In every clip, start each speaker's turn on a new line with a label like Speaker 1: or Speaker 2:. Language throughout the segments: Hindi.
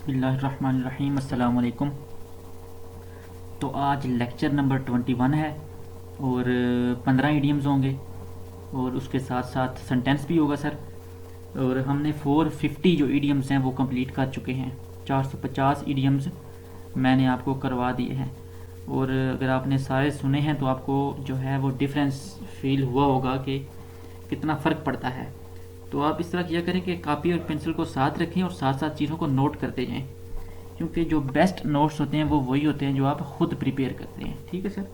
Speaker 1: बिस्मिल्लाहिर्रहमानिर्रहीम अस्सलाम वालेकुम। तो आज लेक्चर नंबर 21 है और 15 इडियम्स होंगे और उसके साथ साथ सेंटेंस भी होगा सर। और हमने 450 जो इडियम्स हैं वो कंप्लीट कर चुके हैं। 450 इडियम्स मैंने आपको करवा दिए हैं और अगर आपने सारे सुने हैं तो आपको जो है वो डिफरेंस फील हुआ होगा कि कितना फ़र्क पड़ता है। तो आप इस तरह किया करें कि कापी और पेंसिल को साथ रखें और साथ साथ चीज़ों को नोट करते जाएं, क्योंकि जो बेस्ट नोट्स होते हैं वो वही होते हैं जो आप खुद प्रिपेयर करते हैं। ठीक है सर,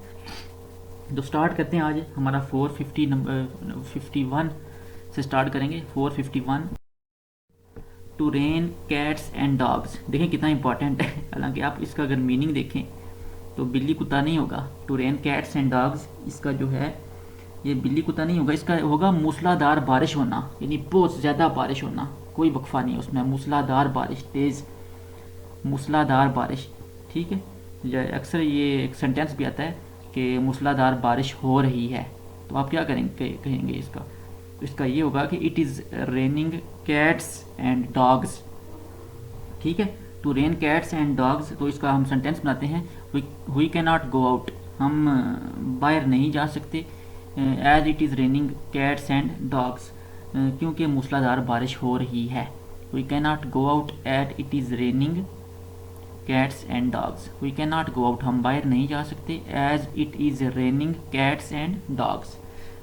Speaker 1: तो स्टार्ट करते हैं। आज हमारा 450 नंबर 51 से स्टार्ट करेंगे। 451 to rain cats and dogs. देखें कितना इंपॉर्टेंट है। हालांकि आप इसका अगर मीनिंग देखें तो बिल्ली कुत्ता नहीं होगा। To rain cats and dogs इसका जो है ये बिल्ली कुत्ता नहीं होगा, इसका होगा मूसलाधार बारिश होना, यानी बहुत ज़्यादा बारिश होना। कोई वक्फा नहीं है उसमें, मूसलाधार बारिश, तेज़ मूसलाधार बारिश। ठीक है, अक्सर ये एक सेंटेंस भी आता है कि मूसलाधार बारिश हो रही है। तो आप क्या करेंगे, कहेंगे इसका? तो इसका ये होगा कि it is raining cats and dogs. ठीक है, to rain cats and dogs. तो इसका हम सेंटेंस बनाते हैं, we can not go out. हम बाहर नहीं जा सकते as it is raining cats and dogs, क्योंकि मूसलाधार बारिश हो रही है। We can not go out at it is raining cats and dogs. We can not go out, हम बाहर नहीं जा सकते as it is raining cats and dogs,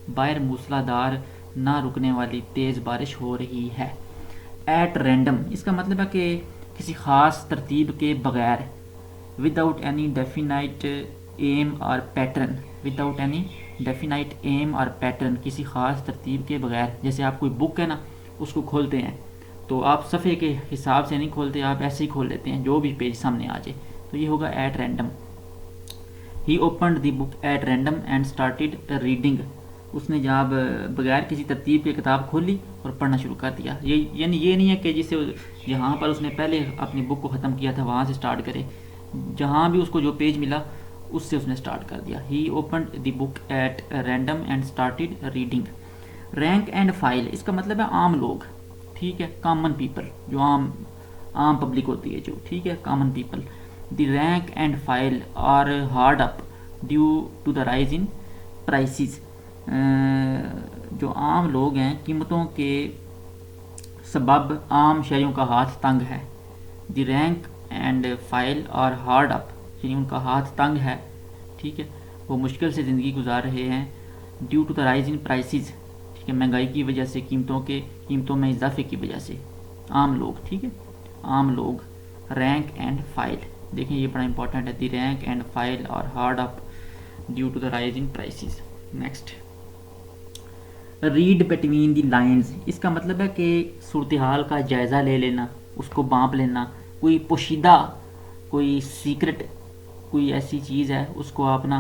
Speaker 1: बाहर मूसलाधार ना रुकने वाली तेज़ बारिश हो रही है। एट रैंडम इसका मतलब है कि किसी ख़ास तरतीब के बगैर, without any definite aim or pattern. Without any definite aim or pattern, किसी ख़ास तरतीब के बगैर। जैसे आप कोई बुक है ना, उसको खोलते हैं तो आप सफ़े के हिसाब से नहीं खोलते, आप ऐसे ही खोल लेते हैं जो भी पेज सामने आ जाए। तो ये होगा at random. He opened the book at random and started reading. उसने जब बगैर किसी तरतीब की किताब खोली और पढ़ना शुरू कर दिया। ये यानी ये नहीं है कि जिसे जहाँ पर उसने पहले अपनी बुक को ख़त्म किया था वहाँ से स्टार्ट करे, जहाँ भी उसको जो पेज मिला उससे उसने स्टार्ट कर दिया। He opened the book at random and started reading. Rank and file इसका मतलब है आम लोग। ठीक है, कॉमन पीपल, जो आम पब्लिक होती है जो। ठीक है, common people. The rank and file are hard up due to the rise in prices. जो आम लोग हैं, कीमतों के सबब आम शहरियों का हाथ तंग है। The rank and file are hard up, यानी उनका हाथ तंग है। ठीक है, वो मुश्किल से ज़िंदगी गुजार रहे हैं। Due to the rise in prices, ठीक है, महंगाई की वजह से, कीमतों में इजाफे की वजह से। आम लोग, ठीक है, आम लोग। रैंक एंड फाइल, देखें ये बड़ा इंपॉर्टेंट है। The rank and file are hard up due to the rise in prices. Next, read between the lines इसका मतलब है कि सूरत हाल का जायज़ा ले लेना, उसको बांप लेना। कोई पोशीदा, कोई सीक्रेट, कोई ऐसी चीज़ है उसको आप ना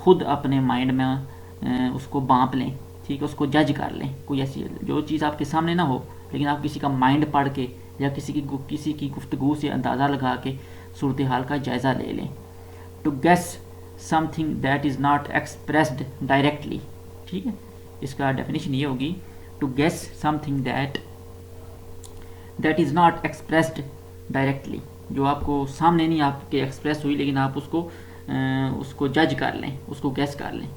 Speaker 1: खुद अपने माइंड में उसको बांप लें। ठीक है, उसको जज कर लें। कोई ऐसी जो चीज़ आपके सामने ना हो, लेकिन आप किसी का माइंड पढ़ के या किसी की गुफ्तगू से अंदाज़ा लगा के सूरत हाल का जायज़ा ले लें। To guess something that is not expressed directly. ठीक है, इसका डेफिनेशन ये होगी, to guess something that is not expressed directly, जो आपको सामने नहीं आपके एक्सप्रेस हुई, लेकिन आप उसको जज कर लें, उसको गेस कर लें।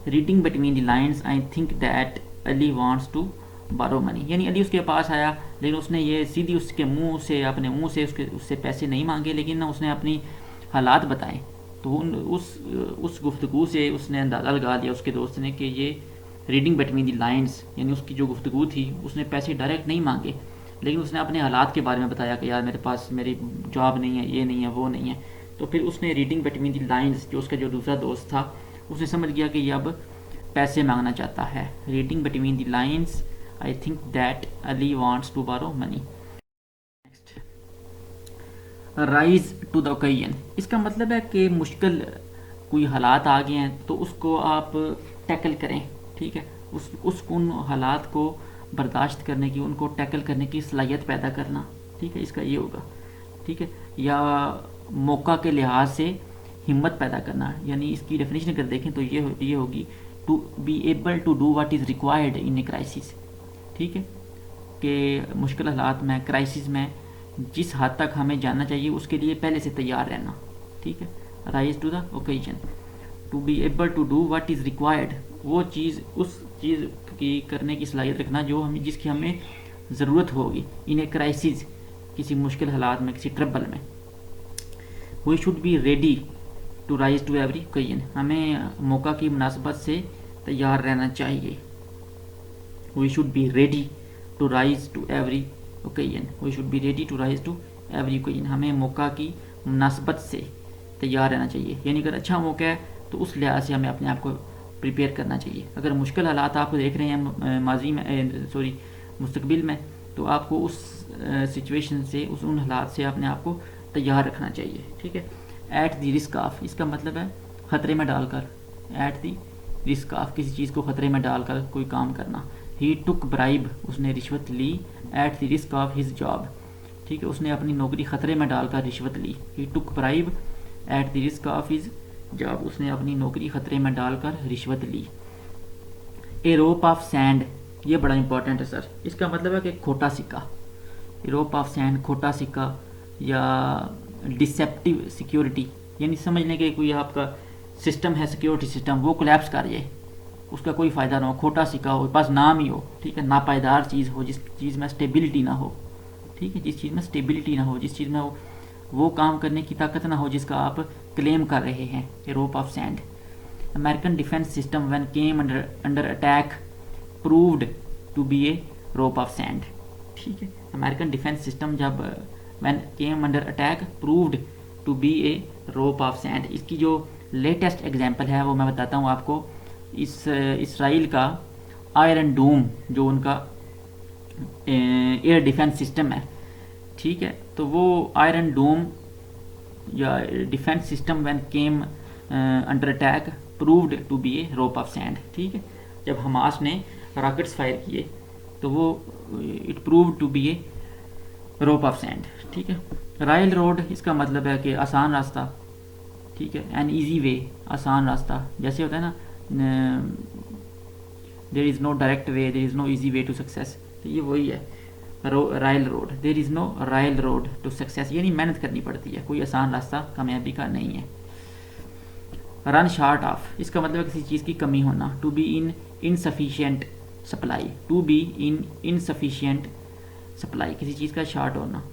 Speaker 1: Reading between the lines, I think that Ali wants to borrow money, यानी अली उसके पास आया, लेकिन उसने ये सीधी उसके मुंह से, अपने मुंह से उससे पैसे नहीं मांगे, लेकिन ना उसने अपनी हालात बताए। तो उस गुफ्तगू से उसने अंदाज़ा लगा लिया उसके दोस्त ने कि ये रीडिंग बिटवीन द लाइन्स, यानी उसकी जो गुफ्तगू थी, उसने पैसे डायरेक्ट नहीं मांगे, लेकिन उसने अपने हालात के बारे में बताया कि यार मेरे पास मेरी जॉब नहीं है, ये नहीं है, वो नहीं है। तो फिर उसने रीडिंग बिटवीन द लाइन्स, जो उसका जो दूसरा दोस्त था, उसने समझ गया कि ये अब पैसे मांगना चाहता है। Reading between the lines, I think that Ali wants to borrow money. Next, rise to the occasion इसका मतलब है कि मुश्किल कोई हालात आ गए हैं तो उसको आप टैकल करें। ठीक है, उन हालात को बर्दाश्त करने की, उनको टैकल करने की सलाहियत पैदा करना। ठीक है, इसका ये होगा। ठीक है, या मौका के लिहाज से हिम्मत पैदा करना, यानी इसकी डेफिनेशन अगर देखें तो ये होगी, to be able to do what is required in a crisis. ठीक है, कि मुश्किल हालात में, क्राइसिस में जिस हद तक हमें जाना चाहिए उसके लिए पहले से तैयार रहना, ठीक है। Rise to the occasion, to be able to do what is required, वो चीज़ उस चीज़ की करने की सलाहियत रखना जो हमें जिसकी हमें ज़रूरत होगी इन ए क्राइसिस, किसी मुश्किल हालात में, किसी ट्रबल में। We should be ready to rise to every occasion, हमें मौका की मुनासबत से तैयार रहना चाहिए। We should be ready to rise to every occasion, we should be ready to rise to every occasion, हमें मौका की मुनासबत से तैयार रहना चाहिए। यानी अगर अच्छा मौका है तो उस लिहाज से हमें अपने आप को प्रिपेयर करना चाहिए। अगर मुश्किल हालात आप देख रहे हैं माजी में मुस्तकबिल में, तो आपको उस सिचुएशन से, उन हालात से अपने आप को तैयार रखना चाहिए, ठीक है। एट द रिस्क ऑफ, इसका मतलब है ख़तरे में डालकर, एट द रिस्क ऑफ, किसी चीज़ को ख़तरे में डालकर कोई काम करना। ही टुक ब्राइब, उसने रिश्वत ली, at the risk of his job, ठीक है, उसने अपनी नौकरी ख़तरे में डालकर रिश्वत ली। He took bribe at the risk of his job, उसने अपनी नौकरी ख़तरे में डालकर रिश्वत ली। ए रोप ऑफ सैंड, ये बड़ा इंपॉर्टेंट है सर, इसका मतलब है कि खोटा सिक्का। ए रोप ऑफ सैंड, खोटा सिक्का या डिसेप्टिव सिक्योरिटी, यानी समझ लें कि कोई आपका सिस्टम है, सिक्योरिटी सिस्टम, वो कोलैप्स कर जाए, उसका कोई फ़ायदा ना हो, खोटा सिक्का हो, पास नाम ही हो, ठीक है, नापायदार चीज़ हो, जिस चीज़ में स्टेबिलिटी ना हो, ठीक है, जिस चीज़ में स्टेबिलिटी ना हो, जिस चीज़ में वो काम करने की ताकत ना हो जिसका आप क्लेम कर रहे हैं। A rope of sand. American defence system when came under attack proved to be a rope of sand, ठीक है। अमेरिकन डिफेंस सिस्टम जब when came under attack proved to be a rope of sand, इसकी जो लेटेस्ट एग्जांपल है वो मैं बताता हूँ आपको। इसराइल का आयरन डोम, जो उनका एयर डिफेंस सिस्टम है, ठीक है, तो वो आयरन डोम या defence system when came under attack proved to be a rope of sand, ठीक है। जब हमास ने रॉकेट्स फायर किए तो वो it proved to be a rope of sand, ठीक है। राइल रोड, इसका मतलब है कि आसान रास्ता, ठीक है, एन ईजी वे, आसान रास्ता, जैसे होता है ना there is no direct way, there is no easy way to success, तो ये वही है royal road. There is no royal road to success, यानी मेहनत करनी पड़ती है, कोई आसान रास्ता कामयाबी का नहीं है। रन शॉर्ट ऑफ, इसका मतलब किसी चीज़ की कमी होना। To be in insufficient supply, to be in insufficient supply, किसी चीज़ का शॉर्ट होना।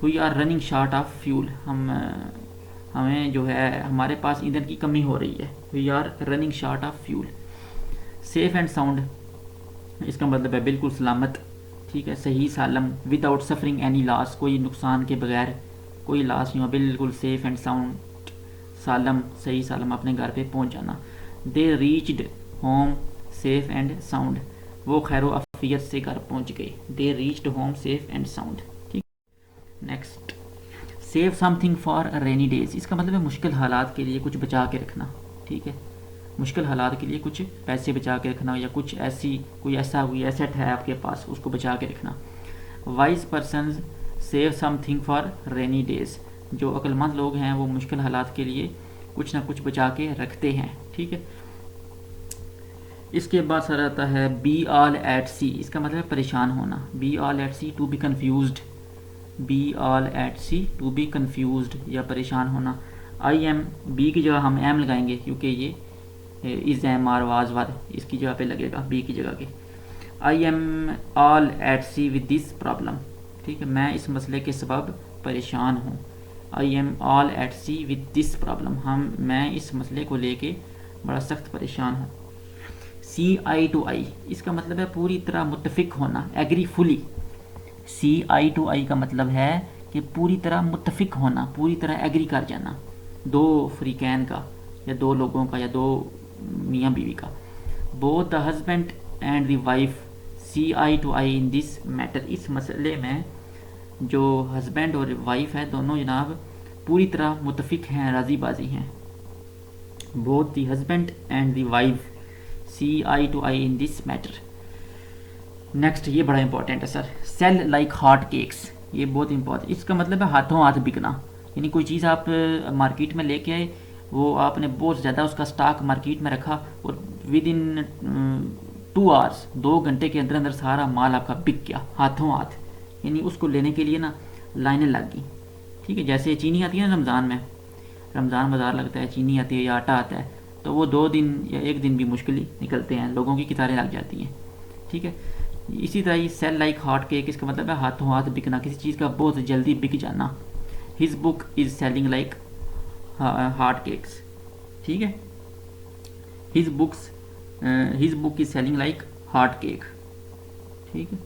Speaker 1: We are running short of fuel, हमें जो है हमारे पास ईंधन की कमी हो रही है। We are running short of fuel. Safe and sound, इसका मतलब है बिल्कुल सलामत, ठीक है, सही सालम, विदाउट सफरिंग एनी लॉस, कोई नुकसान के बगैर, कोई लॉस नहीं हो, बिल्कुल सेफ एंड साउंड, सालम, सही सालम अपने घर पे पहुंच जाना। They reached home safe and sound, वो खैर आफियत से घर पहुंच गए। They reached home safe and sound, ठीक। Next, save something for rainy days, इसका मतलब है मुश्किल हालात के लिए कुछ बचा के रखना, ठीक है, मुश्किल हालात के लिए कुछ पैसे बचा के रखना, या कुछ कोई एसेट है आपके पास, उसको बचा के रखना। Wise person save something for rainy days, जो अक्लमंद लोग हैं वो मुश्किल हालात के लिए कुछ ना कुछ बचा के रखते हैं, ठीक है। इसके बाद सर आता है बी ऑल एट सी, इसका मतलब है परेशान होना। Be all at sea, to be confused, be all at sea, to be confused या परेशान होना। आई एम, बी की जगह हम एम लगाएंगे क्योंकि ये is am are was were, इसकी जगह पे लगेगा बी की जगह के। I am all at sea with this problem, ठीक है, मैं इस मसले के सबब परेशान हूँ। I am all at sea with this problem, मैं इस मसले को लेके बड़ा सख्त परेशान हूँ। सी आई टू आई, इसका मतलब है पूरी तरह मुत्तफिक होना, agree fully. See eye to eye का मतलब है कि पूरी तरह मुत्तफिक होना, पूरी तरह एग्री कर जाना, दो फ्रीकैन का या दो लोगों का या दो मियाँ बीवी का। Both the husband and the wife see eye to eye in this matter, इस मसले में जो हस्बैंड और वाइफ है दोनों जनाब पूरी तरह मुत्तफिक हैं, राजी बाजी हैं। Both the husband and the wife see eye to eye in this matter. Next, ये बड़ा इंपॉर्टेंट है sir, sell like hot cakes, ये बहुत इंपॉर्टेंट, इसका मतलब है हाथों हाथ बिकना। यानी कोई चीज़ आप मार्केट में लेके आए, वो आपने बहुत ज़्यादा उसका स्टॉक मार्केट में रखा और विद इन 2 आवर्स, 2 घंटे के अंदर अंदर सारा माल आपका बिक गया हाथों हाथ। यानी उसको लेने के लिए ना लाइनें लग गई। ठीक है, जैसे चीनी आती है ना रमज़ान में, रमज़ान बाज़ार लगता है, चीनी आती है या आटा आता है, तो वो 2 दिन या 1 दिन भी मुश्किल ही निकलते हैं, लोगों की कतारें लग जाती हैं। ठीक है, इसी तरह ये सेल लाइक हॉट केक, इसका मतलब है हाथों हाथ बिकना, किसी चीज़ का बहुत जल्दी बिक जाना। His book is selling like hot cakes. ठीक है, his book is selling like hot cake. ठीक है,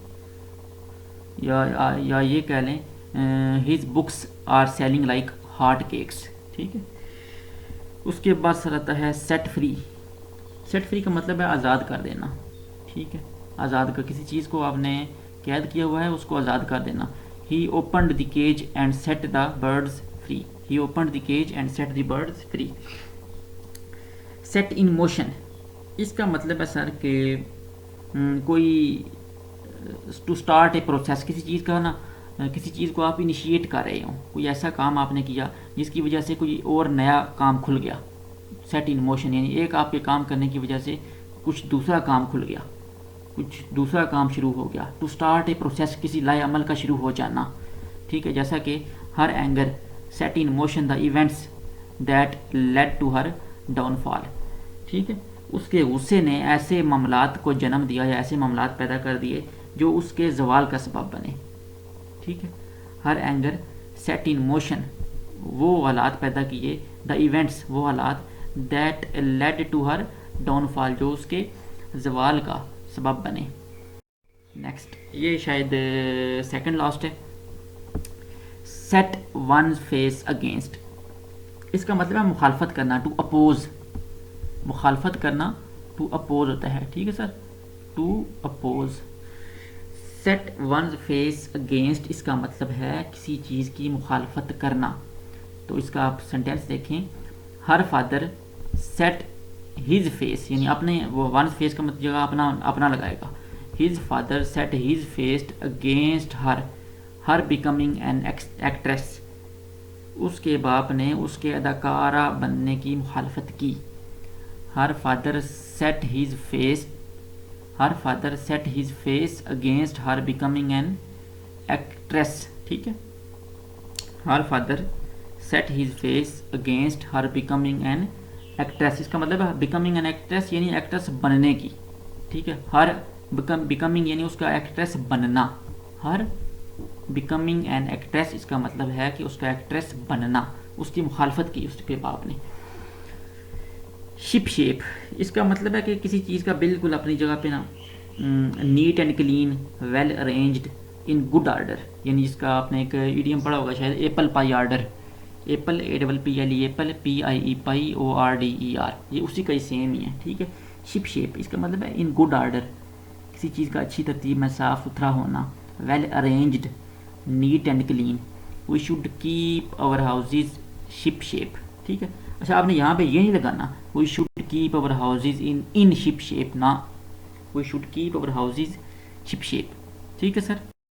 Speaker 1: या ये कह लें his books are selling like hot cakes. ठीक है, उसके बाद सर आता है सेट फ्री। सेट फ्री का मतलब है आज़ाद कर देना। ठीक है, आज़ाद कर, किसी चीज़ को आपने कैद किया हुआ है उसको आज़ाद कर देना। He opened the cage and set the birds free. He opened the cage and set the birds free. Set in motion, इसका मतलब है सर कि कोई टू स्टार्ट ए प्रोसेस, किसी चीज़ का ना, किसी चीज़ को आप इनिशिएट कर रहे हो, कोई ऐसा काम आपने किया जिसकी वजह से कोई और नया काम खुल गया। सेट इन मोशन यानी एक आपके काम करने की वजह से कुछ दूसरा काम खुल गया, कुछ दूसरा काम शुरू हो गया। टू स्टार्ट ए प्रोसेस, किसी लाए अमल का शुरू हो जाना। ठीक है, जैसा कि her anger set in motion the events that led to her downfall. ठीक है, उसके गुस्से ने ऐसे मामलात को जन्म दिया या ऐसे मामलात पैदा कर दिए जो उसके जवाल का सबब बने। ठीक है, her anger set in motion, वो हालात पैदा किए, द इवेंट्स, वो हालात, that led to her downfall, जो उसके जवाल का सबब बने। नेक्स्ट, ये शायद सेकंड लास्ट है। सेट वन फेस अगेंस्ट, इसका मतलब है मुखालफत करना, टू अपोज। मुखालफत करना टू अपोज होता है। ठीक है sir, to oppose. Set one face against, इसका मतलब है किसी चीज़ की मुखालफत करना। तो इसका आप सेंटेंस देखें, her father set his face, यानी अपने, वो वन फेस का मतलब जगह अपना अपना लगाएगा। His father set his face against her becoming an actress, उसके बाप ने उसके अदाकारा बनने की मुखालफत की। Her father set his face, her father set his face against her becoming an actress. ठीक है, her father set his face against her becoming an actress, इसका मतलब है बिकमिंग एन एक्ट्रेस यानी एक्ट्रेस बनने की। ठीक है, हर बिकमिंग यानी उसका एक्ट्रेस बनना। हर बिकमिंग एन एक्ट्रेस, इसका मतलब है कि उसका एक्ट्रेस बनना, उसकी मुखालफत की उसके बाप ने। शिप शेप, इसका मतलब है कि किसी चीज़ का बिल्कुल अपनी जगह पे ना, NEET and clean, well arranged, in good order, यानी जिसका आपने एक इडियम पढ़ा होगा शायद, apple pie order. Apple APPLE, Apple PIE पाई ORDER, ये उसी का ही सेम ही है। ठीक है, शिप शेप, इसका मतलब है इन गुड आर्डर, किसी चीज़ का अच्छी तरतीब में साफ़ सुथरा होना। Well arranged, neat and clean. We should keep our houses ship shape. ठीक है, अच्छा आपने यहाँ पे ये नहीं लगाना we should keep our houses in ship shape, ना, we should keep our houses ship shape. ठीक है सर।